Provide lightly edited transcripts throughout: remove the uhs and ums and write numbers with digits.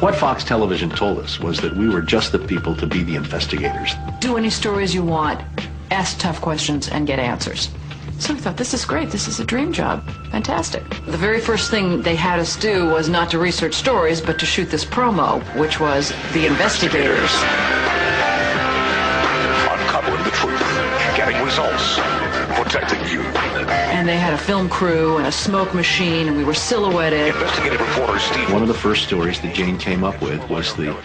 What Fox Television told us was that we were just the people to be the investigators. Do any stories you want, ask tough questions, and get answers. So we thought, this is great, this is a dream job, fantastic. The very first thing they had us do was not to research stories, but to shoot this promo, which was The Investigators. Uncovering the truth, getting results, protecting you. And they had a film crew and a smoke machine, and we were silhouetted. Investigative reporter Steve. One of the first stories that Jane came up with was the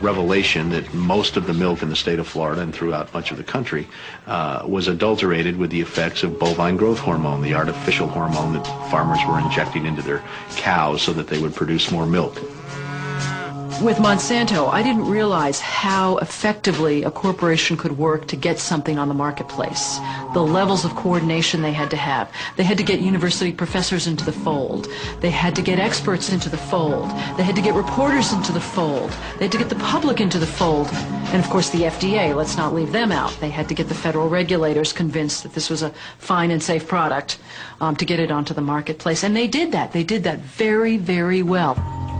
revelation that most of the milk in the state of Florida and throughout much of the country was adulterated with the effects of bovine growth hormone, the artificial hormone that farmers were injecting into their cows so that they would produce more milk. With Monsanto, I didn't realize how effectively a corporation could work to get something on the marketplace. The levels of coordination they had to have. They had to get university professors into the fold. They had to get experts into the fold. They had to get reporters into the fold. They had to get the public into the fold. And of course the FDA, let's not leave them out. They had to get the federal regulators convinced that this was a fine and safe product to get it onto the marketplace. And they did that. They did that very, very well.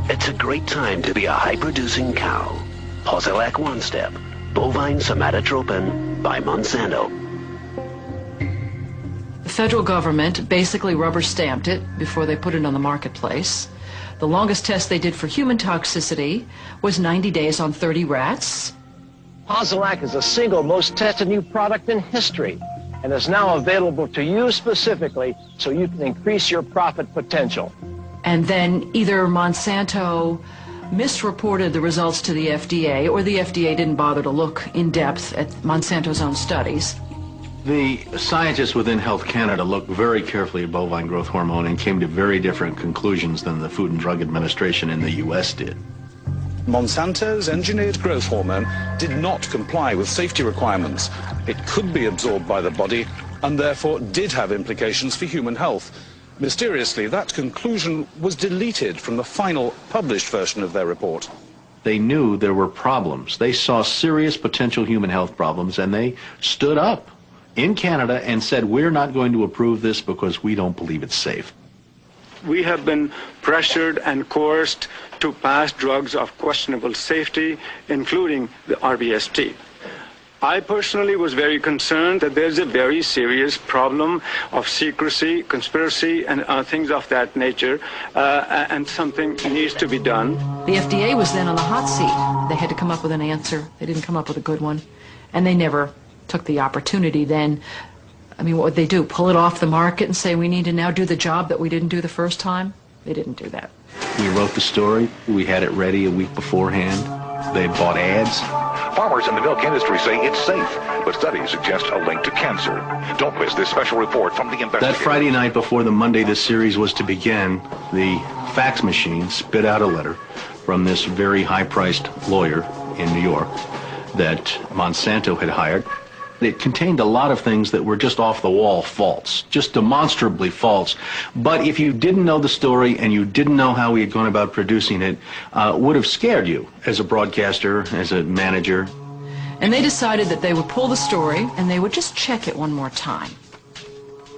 It's a great time to be a high-producing cow. Posilac One Step, bovine somatotropin by Monsanto. The federal government basically rubber-stamped it before they put it on the marketplace. The longest test they did for human toxicity was 90 days on 30 rats. Posilac is the single most tested new product in history and is now available to you specifically so you can increase your profit potential. And then either Monsanto misreported the results to the FDA, or the FDA didn't bother to look in depth at Monsanto's own studies. The scientists within Health Canada looked very carefully at bovine growth hormone and came to very different conclusions than the Food and Drug Administration in the U.S. did. Monsanto's engineered growth hormone did not comply with safety requirements. It could be absorbed by the body and therefore did have implications for human health. Mysteriously, that conclusion was deleted from the final published version of their report. They knew there were problems. They saw serious potential human health problems, and they stood up in Canada and said, we're not going to approve this because we don't believe it's safe. We have been pressured and coerced to pass drugs of questionable safety, including the RBST. I personally was very concerned that there's a very serious problem of secrecy, conspiracy, and things of that nature, and something needs to be done. The FDA was then on the hot seat. They had to come up with an answer. They didn't come up with a good one. And they never took the opportunity then. I mean, what would they do? Pull it off the market and say, we need to now do the job that we didn't do the first time? They didn't do that. We wrote the story. We had it ready a week beforehand. They bought ads. Farmers in the milk industry say it's safe, but studies suggest a link to cancer. Don't miss this special report from the investigator. That Friday night before the Monday this series was to begin, the fax machine spit out a letter from this very high-priced lawyer in New York that Monsanto had hired. It contained a lot of things that were just off-the-wall false, just demonstrably false. But if you didn't know the story and you didn't know how we had gone about producing it, would have scared you as a broadcaster, as a manager. And they decided that they would pull the story and they would just check it one more time.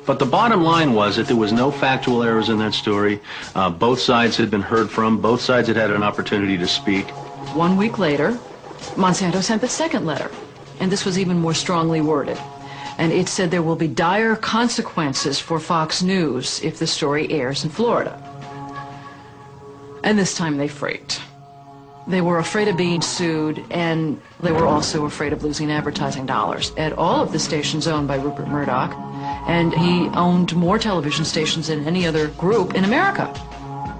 But the bottom line was that there was no factual errors in that story. Both sides had been heard from. Both sides had had an opportunity to speak. 1 week later, Monsanto sent the second letter. And this was even more strongly worded. And it said there will be dire consequences for Fox News if the story airs in Florida. And this time they freaked. They were afraid of being sued, and they were also afraid of losing advertising dollars at all of the stations owned by Rupert Murdoch. And he owned more television stations than any other group in America.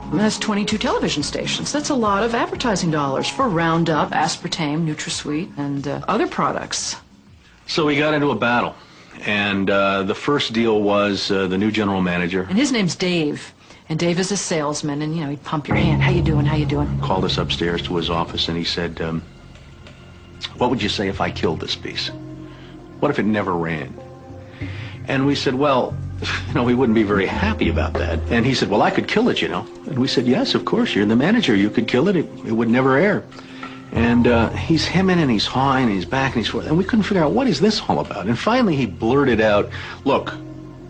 And that's 22 television stations. That's a lot of advertising dollars for Roundup, aspartame, NutraSweet, and other products. So we got into a battle, and the first deal was the new general manager. And his name's Dave, and Dave is a salesman, and, you know, he'd pump your hand. How you doing? How you doing? Called us upstairs to his office, and he said, what would you say if I killed this piece? What if it never ran? And we said, well, you know, we wouldn't be very happy about that. And he said, well, I could kill it, you know. And we said, yes, of course, you're the manager. You could kill it. It would never air. And he's hemming and he's hawing and he's back and he's forth. And we couldn't figure out, what is this all about? And finally he blurted out, look,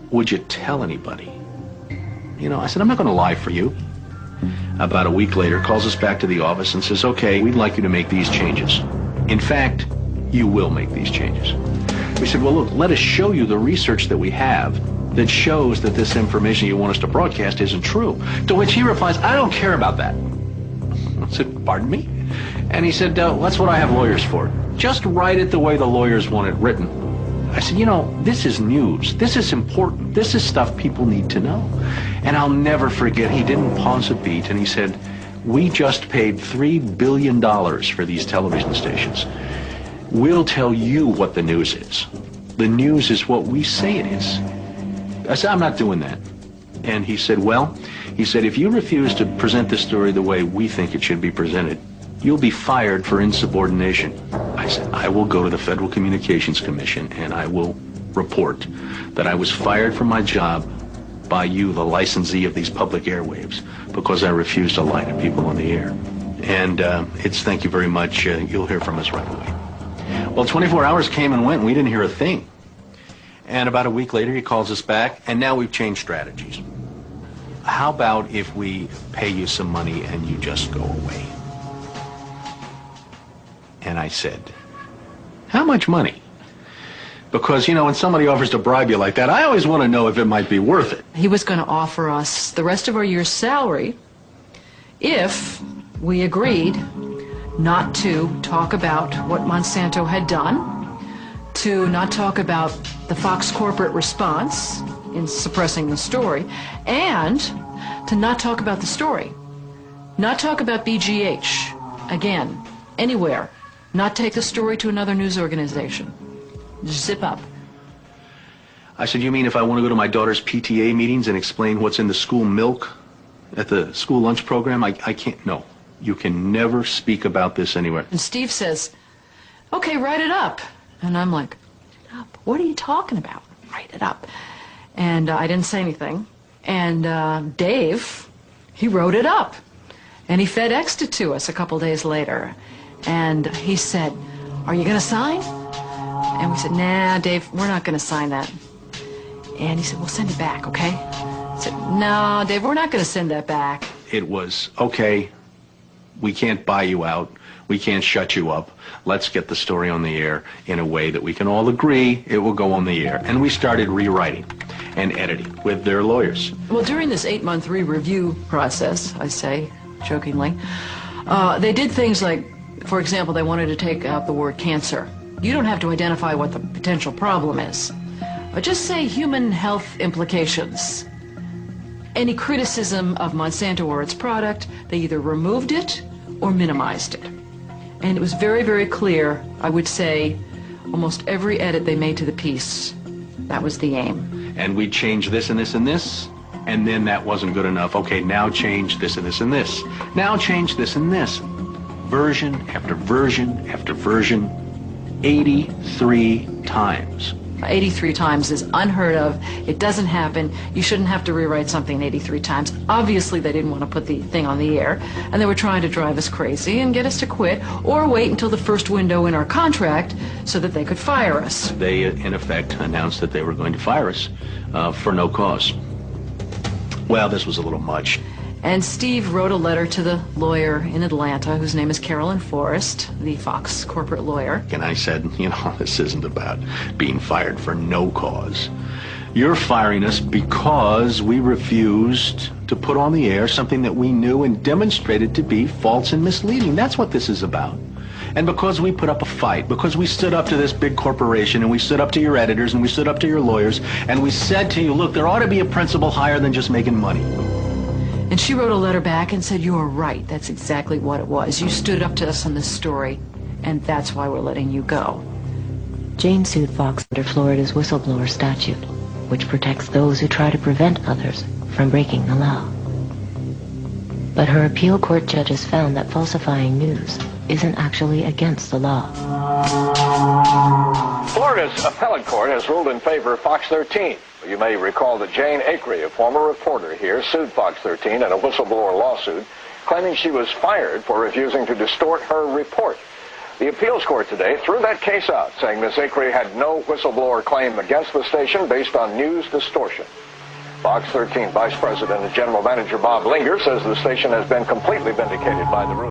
would you tell anybody? You know, I said, I'm not going to lie for you. about a week later, calls us back to the office and says, okay, we'd like you to make these changes. In fact, you will make these changes. We said, well, look, let us show you the research that we have that shows that this information you want us to broadcast isn't true. To which he replies, I don't care about that. I said, pardon me? And he said, that's what I have lawyers for. Just write it the way the lawyers want it written. I said, you know, this is news. This is important. This is stuff people need to know. And I'll never forget, he didn't pause a beat, and he said, we just paid $3 billion for these television stations. We'll tell you what the news is. The news is what we say it is. I said, I'm not doing that. And he said, well, he said, if you refuse to present this story the way we think it should be presented, you'll be fired for insubordination. I said, I will go to the Federal Communications Commission and I will report that I was fired from my job by you, the licensee of these public airwaves, because I refused to lie to people on the air. And it's thank you very much. You'll hear from us right away. Well, 24 hours came and went and we didn't hear a thing. And about a week later, he calls us back, and now we've changed strategies. How about if we pay you some money and you just go away? And I said, how much money? Because, you know, when somebody offers to bribe you like that, I always want to know if it might be worth it. He was going to offer us the rest of our year's salary if we agreed not to talk about what Monsanto had done, to not talk about the Fox corporate response in suppressing the story, and to not talk about the story. Not talk about BGH, again, anywhere. Not take the story to another news organization. Zip up. I said, you mean if I want to go to my daughter's PTA meetings and explain what's in the school milk at the school lunch program? I can't. No, you can never speak about this anywhere. And Steve says, okay, write it up. And I'm like, write it up? What are you talking about? Write it up. And I didn't say anything. And Dave, he wrote it up. And he FedExed it to us a couple days later. And he said, are you going to sign? And we said, nah, Dave, we're not going to sign that. And he said, well, send it back, okay? I said, no, Dave, we're not going to send that back. It was, okay, we can't buy you out. We can't shut you up. Let's get the story on the air in a way that we can all agree it will go on the air. And we started rewriting and editing with their lawyers. Well, during this 8-month re-review process, I say jokingly, they did things like, for example, they wanted to take out the word cancer. You don't have to identify what the potential problem is, but just say human health implications. Any criticism of Monsanto or its product, they either removed it or minimized it. And it was very, very clear, I would say, almost every edit they made to the piece, that was the aim. And we changed this and this and this, and then that wasn't good enough. Okay, now change this and this and this. Now change this and this. Version after version after version, 83 times. 83 times is unheard of. It doesn't happen. You shouldn't have to rewrite something 83 times. Obviously, they didn't want to put the thing on the air, and they were trying to drive us crazy and get us to quit or wait until the first window in our contract so that they could fire us. They, in effect, announced that they were going to fire us for no cause. Well, this was a little much. And Steve wrote a letter to the lawyer in Atlanta, whose name is Carolyn Forrest, the Fox corporate lawyer. And I said, you know, this isn't about being fired for no cause. You're firing us because we refused to put on the air something that we knew and demonstrated to be false and misleading. That's what this is about. And because we put up a fight, because we stood up to this big corporation, and we stood up to your editors, and we stood up to your lawyers, and we said to you, look, there ought to be a principle higher than just making money. And she wrote a letter back and said, you are right. That's exactly what it was. You stood up to us on this story, and that's why we're letting you go. Jane sued Fox under Florida's whistleblower statute, which protects those who try to prevent others from breaking the law. But her appeal court judges found that falsifying news isn't actually against the law. Florida's appellate court has ruled in favor of Fox 13. You may recall that Jane Acree, a former reporter here, sued Fox 13 in a whistleblower lawsuit, claiming she was fired for refusing to distort her report. The appeals court today threw that case out, saying Ms. Acree had no whistleblower claim against the station based on news distortion. Fox 13 Vice President and General Manager Bob Linger says the station has been completely vindicated by the ruling.